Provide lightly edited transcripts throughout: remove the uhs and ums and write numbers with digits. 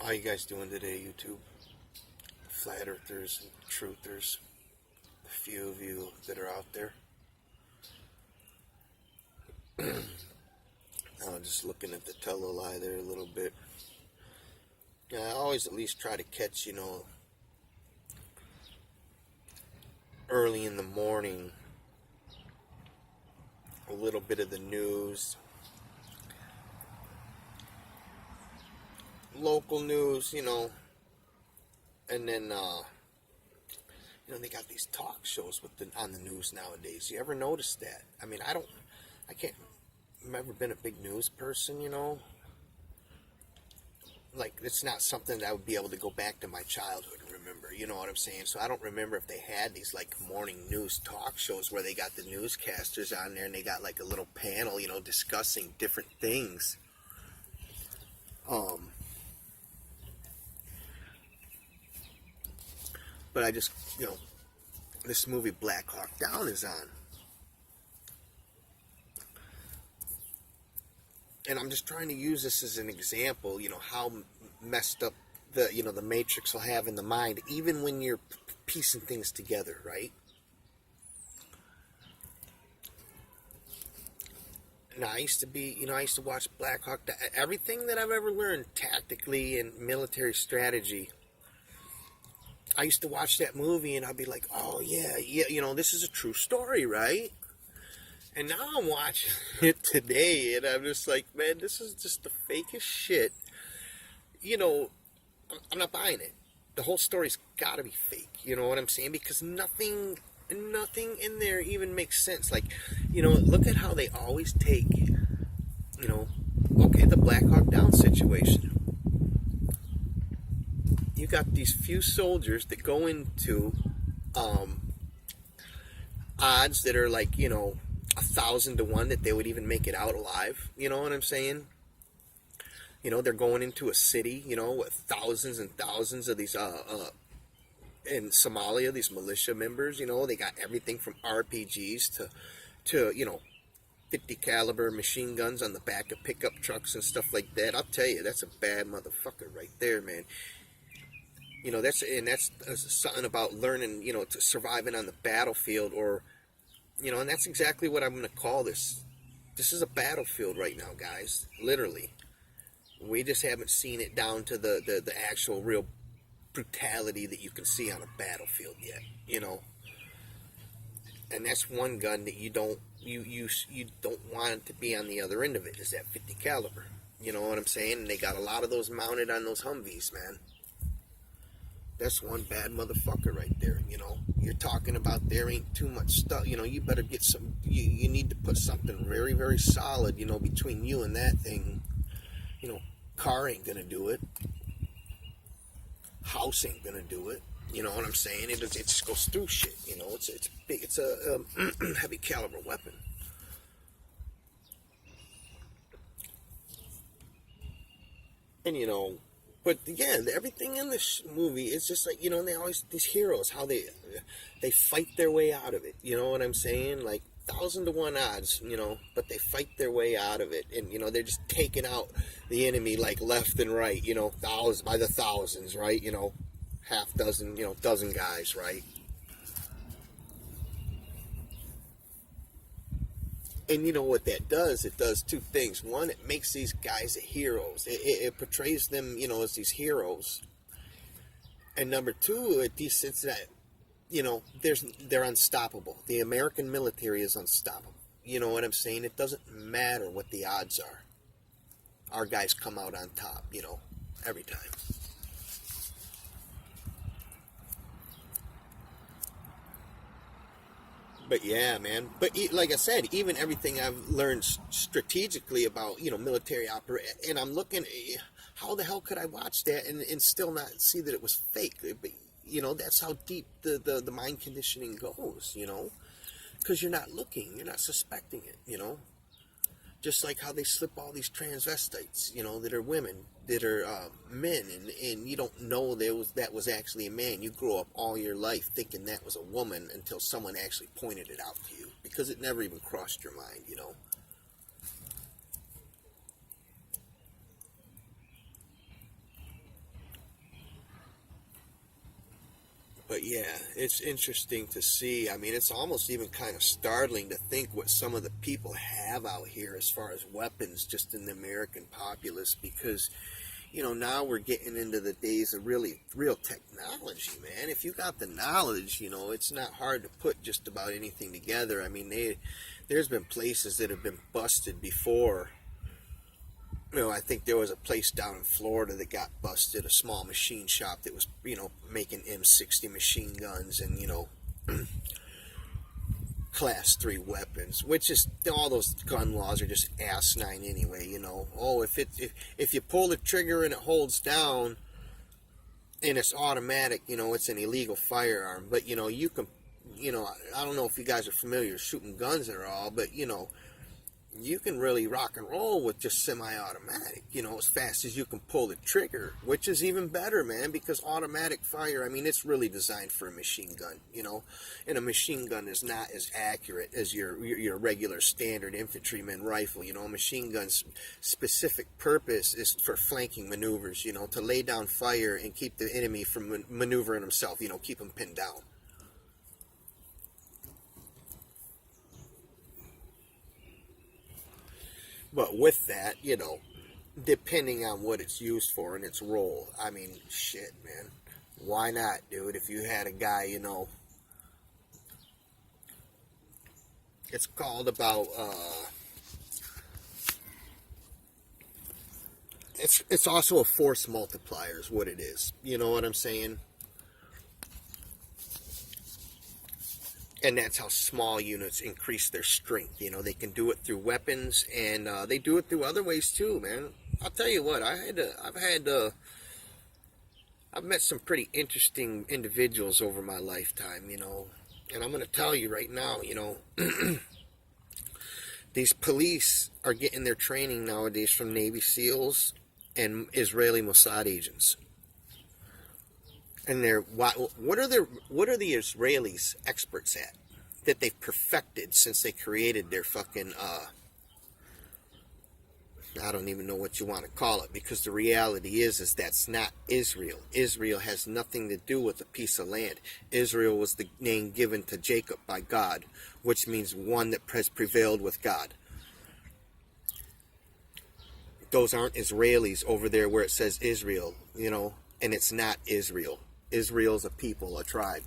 How you guys doing today, YouTube? Flat earthers and truthers, the few of you that are out there. Just looking at the tele-lie there a little bit. Yeah, I always at least try to catch, early in the morning, a little bit of the news, local news, and then, they got these talk shows on the news nowadays. You ever notice that? I mean, I've never been a big news person, Like, it's not something that I would be able to go back to my childhood and remember, you know what I'm saying? So I don't remember if they had these, like, morning news talk shows where they got the newscasters on there and they got, like, a little panel, discussing different things. But I just, this movie Blackhawk Down is on. And I'm just trying to use this as an example, how messed up the Matrix will have in the mind, even when you're piecing things together, right? Now, I used to watch Blackhawk Down. Everything that I've ever learned tactically and military strategy, I used to watch that movie and I'd be like, oh, yeah, this is a true story, right? And now I'm watching it today, and I'm just like, man, this is just the fakest shit. I'm not buying it. The whole story's got to be fake. You know what I'm saying? Because nothing in there even makes sense. Like, look at how they always take, the Blackhawk Down situation. You got these few soldiers that go into odds that are like, 1,000 to 1 that they would even make it out alive. You know what I'm saying? They're going into a city, with thousands and thousands of these, in Somalia, these militia members, they got everything from RPGs to 50 caliber machine guns on the back of pickup trucks and stuff like that. I'll tell you, that's a bad motherfucker right there, man. That's something about learning, to surviving on the battlefield, or and that's exactly what I'm going to call this. This is a battlefield right now, guys. Literally. We just haven't seen it down to the actual real brutality that you can see on a battlefield yet, And that's one gun that you don't want it to be on the other end of it, is that 50 caliber. You know what I'm saying? And they got a lot of those mounted on those Humvees, man. That's one bad motherfucker right there, You're talking about there ain't too much stuff, you better get some, you need to put something very, very solid, between you and that thing. Car ain't gonna do it. House ain't gonna do it. You know what I'm saying? It just goes through shit, it's big, it's a heavy caliber weapon. And, but yeah, everything in this movie is just like, they always, these heroes, how they fight their way out of it. You know what I'm saying? Like 1,000 to 1 odds, but they fight their way out of it. And, they're just taking out the enemy like left and right, thousands by the thousands, right? Half dozen, dozen guys, right? And you know what that does? It does two things. One, it makes these guys heroes. It portrays them, as these heroes. And number two, it depicts that, they're unstoppable. The American military is unstoppable. You know what I'm saying? It doesn't matter what the odds are. Our guys come out on top, every time. But yeah, man. But like I said, even everything I've learned strategically about, military and I'm looking, how the hell could I watch that and still not see that it was fake? But, that's how deep the mind conditioning goes, because you're not looking, you're not suspecting it, Just like how they slip all these transvestites, that are women, that are men, and you don't know that was actually a man. You grow up all your life thinking that was a woman until someone actually pointed it out to you, because it never even crossed your mind, But yeah, it's interesting to see. I mean, it's almost even kind of startling to think what some of the people have out here as far as weapons just in the American populace, because now we're getting into the days of really real technology, man. If you got the knowledge, it's not hard to put just about anything together. I mean, there's been places that have been busted before. I think there was a place down in Florida that got busted, a small machine shop that was, making M60 machine guns and, class 3 weapons, which is, all those gun laws are just asinine anyway. Oh, if you pull the trigger and it holds down and it's automatic, it's an illegal firearm. But you can, I don't know if you guys are familiar with shooting guns at all, but you can really rock and roll with just semi-automatic, as fast as you can pull the trigger, which is even better, man, because automatic fire, I mean, it's really designed for a machine gun, and a machine gun is not as accurate as your regular standard infantryman rifle. A machine gun's specific purpose is for flanking maneuvers, to lay down fire and keep the enemy from maneuvering himself, keep him pinned down. But with that, depending on what it's used for and its role, I mean, shit, man. Why not, dude? If you had a guy, it's called about, it's also a force multiplier is what it is. You know what I'm saying? And that's how small units increase their strength. They can do it through weapons, and they do it through other ways too, man. I'll tell you what, I've met some pretty interesting individuals over my lifetime, and I'm going to tell you right now, these police are getting their training nowadays from Navy SEALs and Israeli Mossad agents. And what are the Israelis experts at that they've perfected since they created their fucking I don't even know what you want to call it, because the reality is that's not Israel. Israel has nothing to do with a piece of land. Israel was the name given to Jacob by God, which means one that has prevailed with God. Those aren't Israelis over there where it says Israel, and it's not Israel. Israel's a people, a tribe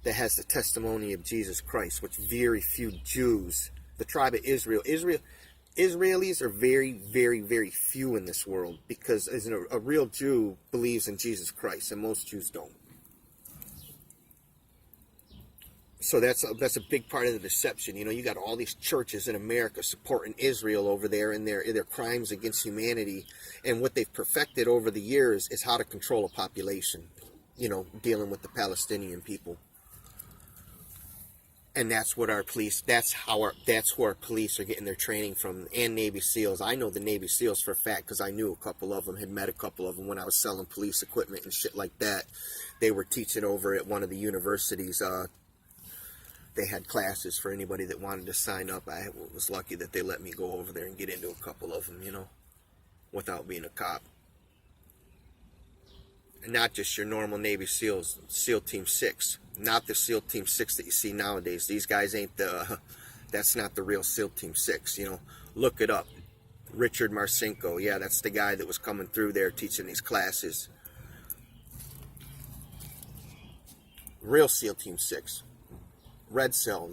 that has the testimony of Jesus Christ, which very few Jews, the tribe of Israelis are very, very, very few in this world, because a real Jew believes in Jesus Christ, and most Jews don't. So that's a big part of the deception. You got all these churches in America supporting Israel over there in their crimes against humanity, and what they've perfected over the years is how to control a population, dealing with the Palestinian people. And that's what our police, that's who our police are getting their training from, and Navy SEALs. I know the Navy SEALs for a fact, because I knew a couple of them, had met a couple of them when I was selling police equipment and shit like that. They were teaching over at one of the universities. They had classes for anybody that wanted to sign up. I was lucky that they let me go over there and get into a couple of them, without being a cop. And not just your normal Navy SEALs, SEAL Team 6. Not the SEAL Team 6 that you see nowadays. These guys ain't that's not the real SEAL Team 6, Look it up. Richard Marcinko, yeah, that's the guy that was coming through there teaching these classes. Real SEAL Team 6. Red Cell,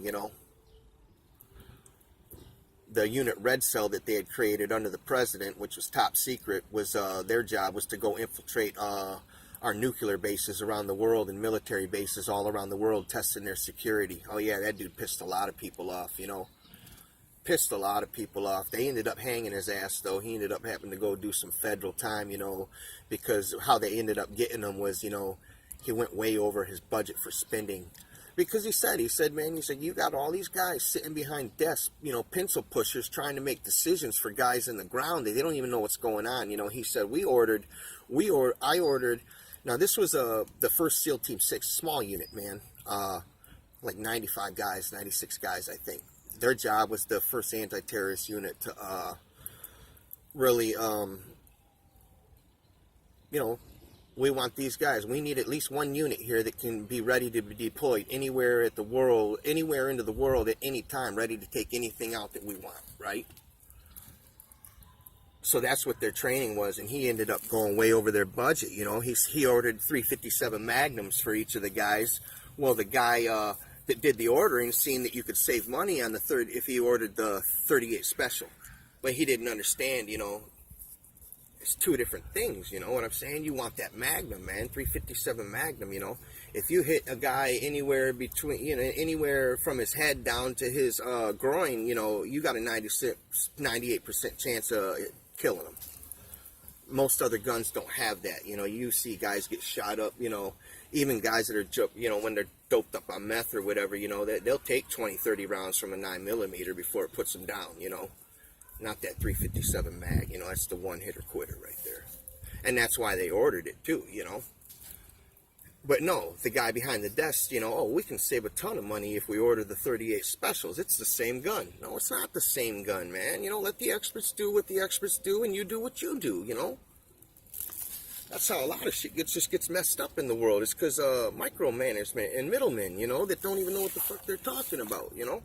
the unit Red Cell that they had created under the president, which was top secret, was their job was to go infiltrate our nuclear bases around the world and military bases all around the world, testing their security. Oh yeah, that dude pissed a lot of people off, Pissed a lot of people off. They ended up hanging his ass, though. He ended up having to go do some federal time, because how they ended up getting him was, he went way over his budget for spending. Because he said, man, you got all these guys sitting behind desks, pencil pushers, trying to make decisions for guys in the ground. They don't even know what's going on. He said, I ordered, now this was the first SEAL Team 6, small unit, man, like 95 guys, 96 guys, I think. Their job was the first anti-terrorist unit to really, We want these guys. We need at least one unit here that can be ready to be deployed anywhere at the world, anywhere into the world at any time, ready to take anything out that we want, right? So that's what their training was, and he ended up going way over their budget. You know, he ordered 357 Magnums for each of the guys. Well, the guy that did the ordering seen that you could save money on the third if he ordered the 38 special, but he didn't understand. You know, it's two different things. You know what I'm saying? You want that Magnum, man, 357 Magnum. You know, if you hit a guy anywhere between, you know, anywhere from his head down to his groin, you know, you got a 98% chance of killing him. Most other guns don't have that. You know, you see guys get shot up, you know, even guys that are, you know, when they're doped up on meth or whatever, you know, they'll take 20, 30 rounds from a 9mm before it puts them down, you know. Not that 357 mag, you know, that's the one hitter quitter right there. And that's why they ordered it too, you know. But no, the guy behind the desk, you know, oh, we can save a ton of money if we order the 38 specials. It's the same gun. No, it's not the same gun, man. You know, let the experts do what the experts do, and you do what you do, you know. That's how a lot of shit just gets messed up in the world. It's because micromanagement and middlemen, you know, that don't even know what the fuck they're talking about, you know.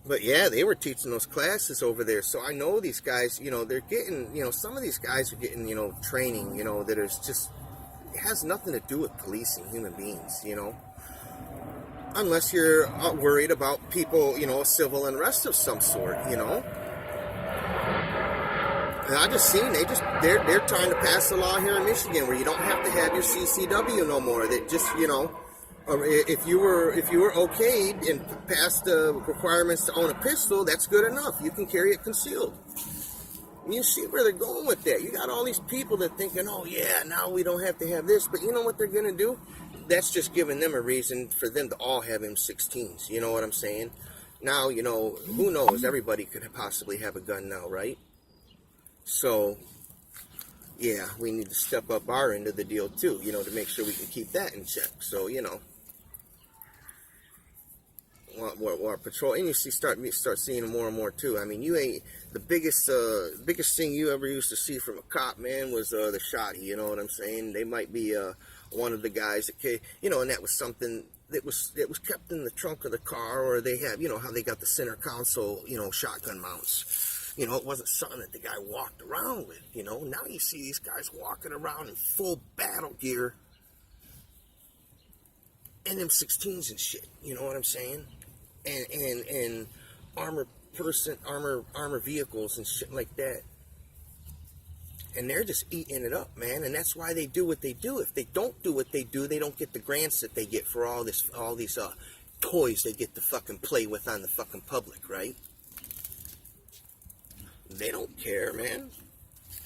But yeah, they were teaching those classes over there. So I know these guys, you know, they're getting, you know, some of these guys are getting, you know, training, you know, that is just, it has nothing to do with policing human beings, you know. Unless you're worried about people, you know, civil unrest of some sort, you know. And I just seen, they're trying to pass a law here in Michigan where you don't have to have your CCW no more. That just, you know, if you were okayed and passed the requirements to own a pistol, that's good enough. You can carry it concealed. And you see where they're going with that. You got all these people that thinking, oh yeah, now we don't have to have this. But you know what they're going to do? That's just giving them a reason for them to all have M16s. You know what I'm saying? Now, you know, who knows? Everybody could possibly have a gun now, right? So, yeah, we need to step up our end of the deal too, you know, to make sure we can keep that in check. So, you know, our patrol, and you start seeing more and more too. I mean, you ain't the biggest thing you ever used to see from a cop, man, was the shotty. You know what I'm saying? They might be one of the guys that, you know, and that was something that was kept in the trunk of the car, or they have, you know, how they got the center console, you know, shotgun mounts. You know, it wasn't something that the guy walked around with, you know. Now you see these guys walking around in full battle gear and them 16s and shit, you know what I'm saying? And armor vehicles and shit like that. And they're just eating it up, man. And that's why they do what they do. If they don't do what they do, they don't get the grants that they get for all these toys they get to fucking play with on the fucking public, right? They don't care, man.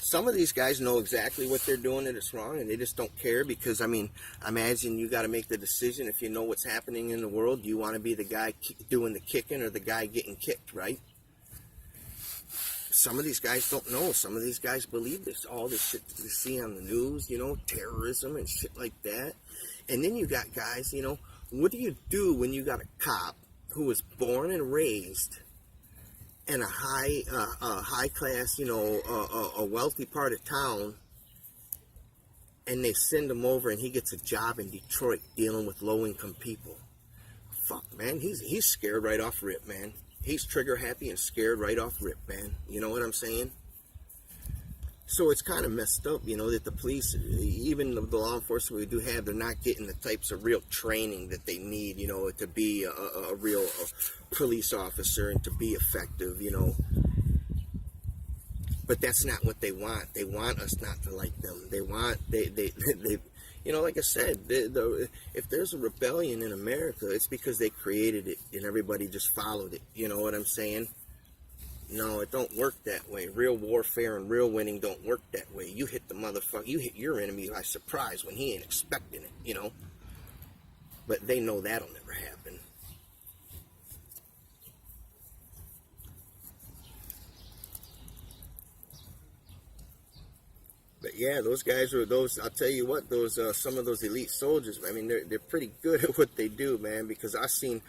Some of these guys know exactly what they're doing and it's wrong, and they just don't care because, I mean, imagine you got to make the decision if you know what's happening in the world. Do you want to be the guy doing the kicking or the guy getting kicked, right? Some of these guys don't know. Some of these guys believe this, all this shit that you see on the news, you know, terrorism and shit like that. And then you got guys, you know, what do you do when you got a cop who was born and raised in a high class, you know, a wealthy part of town, and they send him over and he gets a job in Detroit dealing with low income people? Fuck, man, he's scared right off rip, man. He's trigger happy and scared right off rip, man. You know what I'm saying? So it's kind of messed up, you know, that the police, even the law enforcement we do have, they're not getting the types of real training that they need, you know, to be a real police officer and to be effective, you know. But that's not what they want. They want us not to like them. They you know, like I said, if there's a rebellion in America, it's because they created it and everybody just followed it. You know what I'm saying? No, it don't work that way. Real warfare and real winning don't work that way. You hit the motherfucker, you hit your enemy by surprise when he ain't expecting it, you know. But they know that'll never happen. But Yeah, those guys are those. I'll tell you what, those some of those elite soldiers. I mean, they're pretty good at what they do, man. Because I've seen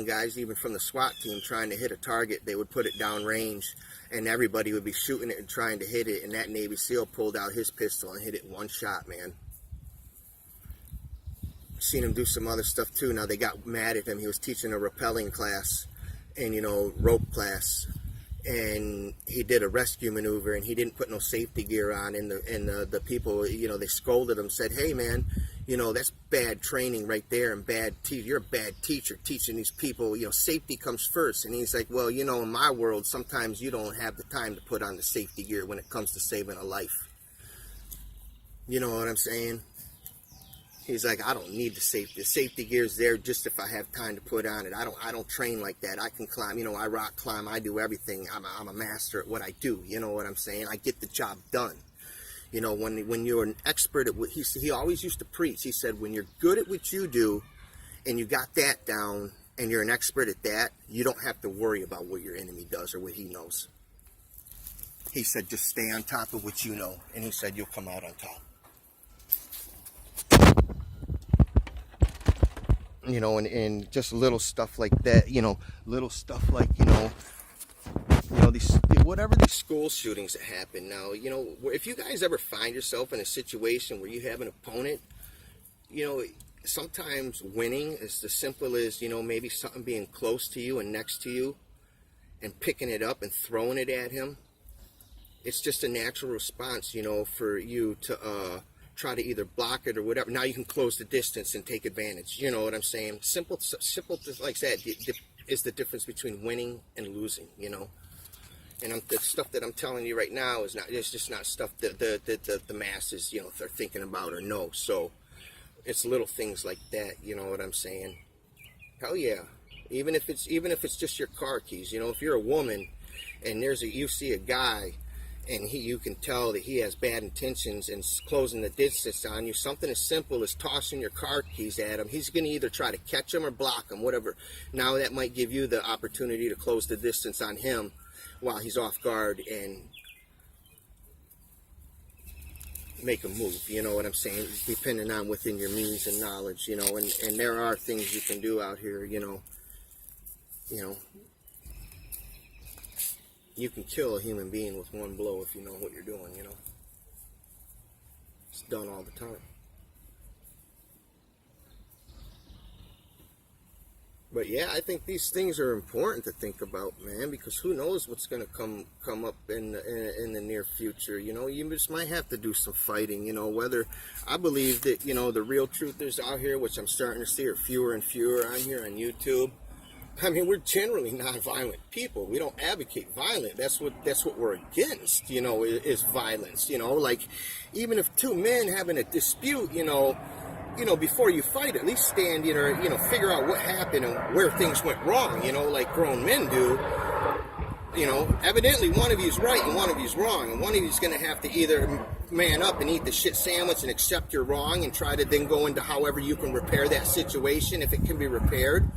guys even from the SWAT team trying to hit a target. They would put it down range, and everybody would be shooting it and trying to hit it. And that Navy SEAL pulled out his pistol and hit it in one shot, man. Seen him do some other stuff too. Now they got mad at him. He was teaching a rappelling class, and rope class. And he did a rescue maneuver, and he didn't put no safety gear on, and the people, they scolded him, said, hey man, that's bad training right there, and you're a bad teacher teaching these people, safety comes first. And he's like, well, in my world, sometimes you don't have the time to put on the safety gear when it comes to saving a life. You know what I'm saying? He's like, I don't need the safety. The safety gear's there just if I have time to put on it. I don't train like that. I can climb, I rock climb. I do everything. I'm a master at what I do. You know what I'm saying? I get the job done. When you're an expert at what he always used to preach. He said, when you're good at what you do, and you got that down, and you're an expert at that, you don't have to worry about what your enemy does or what he knows. He said, just stay on top of what you know, and he said you'll come out on top. And just little stuff like that, little stuff like, whatever these school shootings that happen now, if you guys ever find yourself in a situation where you have an opponent, sometimes winning is as simple as, maybe something being close to you and next to you and picking it up and throwing it at him. It's just a natural response, for you to, try to either block it or whatever. Now you can close the distance and take advantage. You know what I'm saying? Simple like that is the difference between winning and losing. And the stuff that I'm telling you right now is not. It's just not stuff that the masses, they're thinking about or know. So it's little things like that. You know what I'm saying? Hell yeah. Even if it's just your car keys. If you're a woman and you see a guy, and you can tell that he has bad intentions and closing the distance on you, something as simple as tossing your car keys at him, he's going to either try to catch him or block him, whatever. Now that might give you the opportunity to close the distance on him while he's off guard and make a move, you know what I'm saying? Depending on within your means and knowledge, and there are things you can do out here, you can kill a human being with one blow if you know what you're doing, It's done all the time. But yeah, I think these things are important to think about, man, because who knows what's going to come up in the near future. You just might have to do some fighting, whether I believe that, the real truthers out here, which I'm starting to see are fewer and fewer on here on YouTube. I mean, we're generally non-violent people. We don't advocate violence. That's what we're against, is violence. Like, even if two men having a dispute, before you fight, at least stand, figure out what happened and where things went wrong, like grown men do. Evidently one of you's right and one of you's wrong, and one of you's going to have to either man up and eat the shit sandwich and accept you're wrong and try to then go into however you can repair that situation if it can be repaired.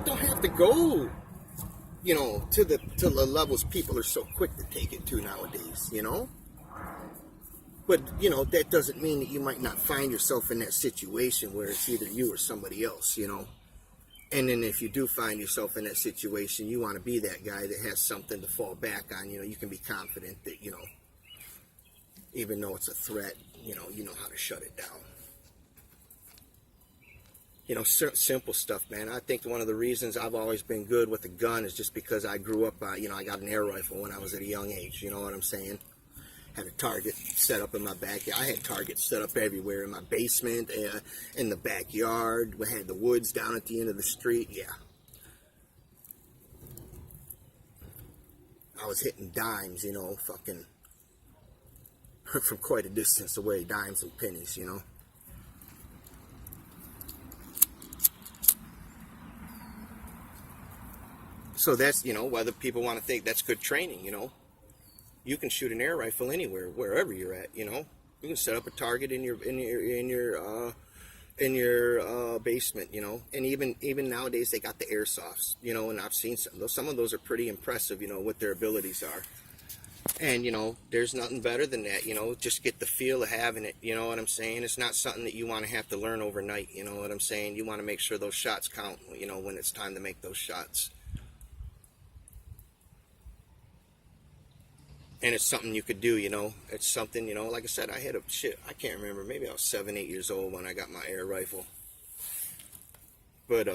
Don't have to go, to the levels people are so quick to take it to nowadays, But, that doesn't mean that you might not find yourself in that situation where it's either you or somebody else, And then if you do find yourself in that situation, you want to be that guy that has something to fall back on, you can be confident that, even though it's a threat, you know how to shut it down. Simple stuff, man. I think one of the reasons I've always been good with a gun is just because I grew up, I got an air rifle when I was at a young age, you know what I'm saying? Had a target set up in my backyard. I had targets set up everywhere, in my basement, in the backyard. We had the woods down at the end of the street, yeah. I was hitting dimes, fucking from quite a distance away, dimes and pennies, So that's, whether people want to think that's good training, you can shoot an air rifle anywhere, wherever you're at, You can set up a target in your basement, And even nowadays they got the airsofts, And I've seen some of those are pretty impressive, what their abilities are. And, there's nothing better than that, just get the feel of having it, you know what I'm saying? It's not something that you want to have to learn overnight, you know what I'm saying? You want to make sure those shots count, when it's time to make those shots. And it's something you could do, it's something, like I said, I can't remember, maybe I was 7, 8 years old when I got my air rifle. But,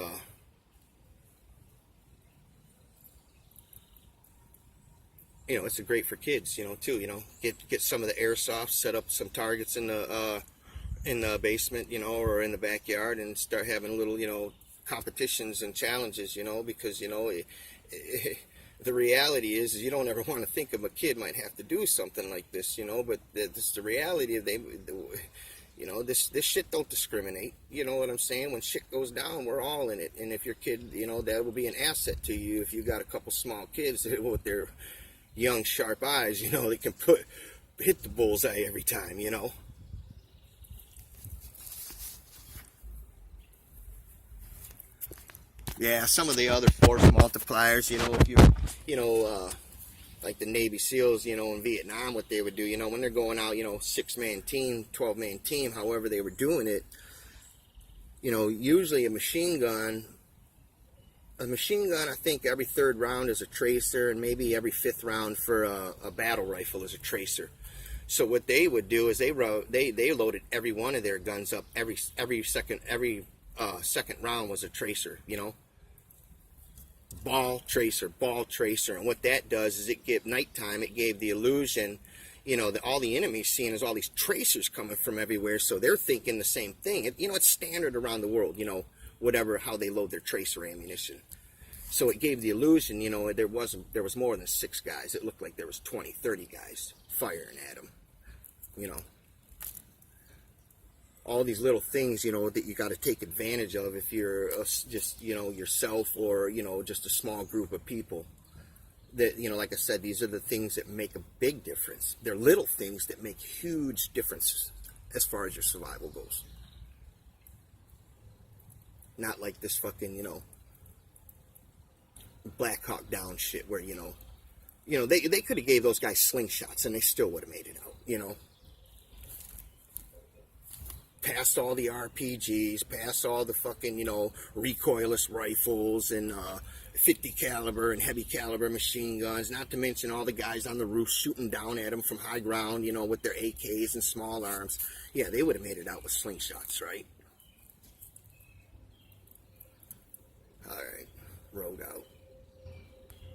it's great for kids, too, get some of the airsoft, set up some targets in the basement, or in the backyard, and start having little, competitions and challenges, because, the reality is you don't ever want to think of a kid might have to do something like this, but this the reality of this shit don't discriminate, you know what I'm saying? When shit goes down, we're all in it. And if your kid, that will be an asset to you if you got a couple small kids with their young sharp eyes, they can hit the bullseye every time, Yeah, some of the other force multipliers, if like the Navy SEALs, in Vietnam, what they would do, when they're going out, 6-man team, 12-man team, however they were doing it, usually a machine gun, I think every third round is a tracer, and maybe every fifth round for a battle rifle is a tracer. So what they would do is they loaded every one of their guns up every second round was a tracer, ball tracer, and what that does is it gave the illusion, that all the enemy's seeing is all these tracers coming from everywhere, so they're thinking the same thing. It's standard around the world, how they load their tracer ammunition. So it gave the illusion, there was more than 6 guys. It looked like there was 20, 30 guys firing at them, all these little things, that you got to take advantage of if you're just, yourself or, just a small group of people. That, like I said, these are the things that make a big difference. They're little things that make huge differences as far as your survival goes. Not like this fucking, Blackhawk down shit where, they could have gave those guys slingshots and they still would have made it out, Past all the RPGs, past all the fucking, recoilless rifles and 50 caliber and heavy caliber machine guns, not to mention all the guys on the roof shooting down at them from high ground, with their AKs and small arms. Yeah, they would have made it out with slingshots, right? All right, rogue out.